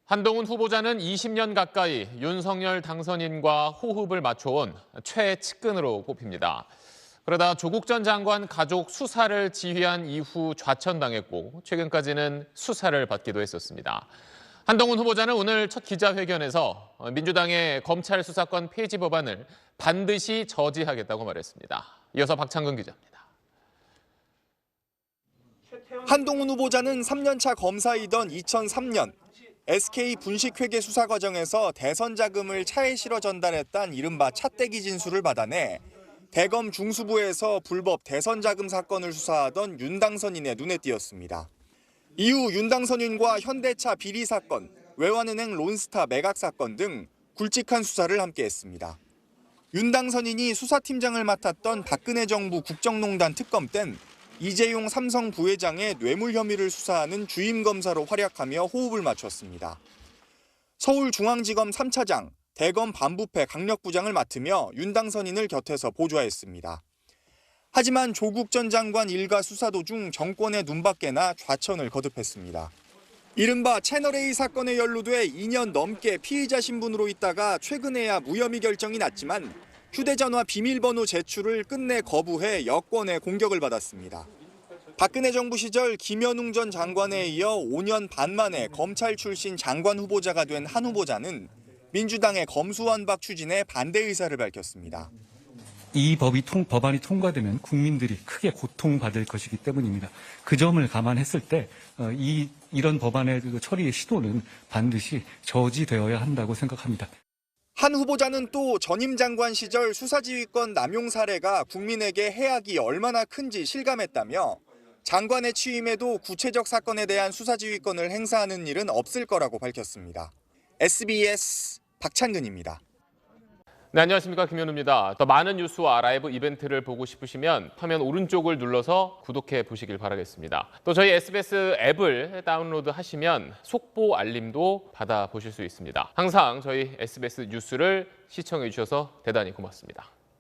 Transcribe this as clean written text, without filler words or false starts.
한동훈 후보자는 20년 가까이 윤석열 당선인과 호흡을 맞춰온 최측근으로 꼽힙니다. 그러다 조국 전 장관 가족 수사를 지휘한 이후 좌천당했고 최근까지는 수사를 받기도 했었습니다. 한동훈 후보자는 오늘 첫 기자회견에서 민주당의 검찰 수사권 폐지 법안을 반드시 저지하겠다고 말했습니다. 이어서 박창근 기자입니다. 한동훈 후보자는 3년차 검사이던 2003년 SK 분식회계 수사 과정에서 대선 자금을 차에 실어 전달했다는 이른바 차떼기 진술을 받아내 대검 중수부에서 불법 대선 자금 사건을 수사하던 윤 당선인의 눈에 띄었습니다. 이후 윤 당선인과 현대차 비리 사건, 외환은행 론스타 매각 사건 등 굵직한 수사를 함께했습니다. 윤 당선인이 수사팀장을 맡았던 박근혜 정부 국정농단 특검 땐 이재용 삼성 부회장의 뇌물 혐의를 수사하는 주임 검사로 활약하며 호흡을 맞췄습니다. 서울중앙지검 3차장, 대검 반부패 강력부장을 맡으며 윤 당선인을 곁에서 보좌했습니다. 하지만 조국 전 장관 일가 수사 도중 정권의 눈밖에나 좌천을 거듭했습니다. 이른바 채널A 사건에 연루돼 2년 넘게 피의자 신분으로 있다가 최근에야 무혐의 결정이 났지만 휴대전화 비밀번호 제출을 끝내 거부해 여권의 공격을 받았습니다. 박근혜 정부 시절 김현웅 전 장관에 이어 5년 반 만에 검찰 출신 장관 후보자가 된 한 후보자는 민주당의 검수완박 추진에 반대 의사를 밝혔습니다. 이 법안이 통과되면 국민들이 크게 고통받을 것이기 때문입니다. 그 점을 감안했을 때 이런 법안의 처리의 시도는 반드시 저지되어야 한다고 생각합니다. 한 후보자는 또 전임 장관 시절 수사지휘권 남용 사례가 국민에게 해악이 얼마나 큰지 실감했다며 장관의 취임에도 구체적 사건에 대한 수사지휘권을 행사하는 일은 없을 거라고 밝혔습니다. SBS 박창근입니다. 네, 안녕하십니까. 김현우입니다. 더 많은 뉴스와 라이브 이벤트를 보고 싶으시면 화면 오른쪽을 눌러서 구독해 보시길 바라겠습니다. 또 저희 SBS 앱을 다운로드 하시면 속보 알림도 받아보실 수 있습니다. 항상 저희 SBS 뉴스를 시청해 주셔서 대단히 고맙습니다.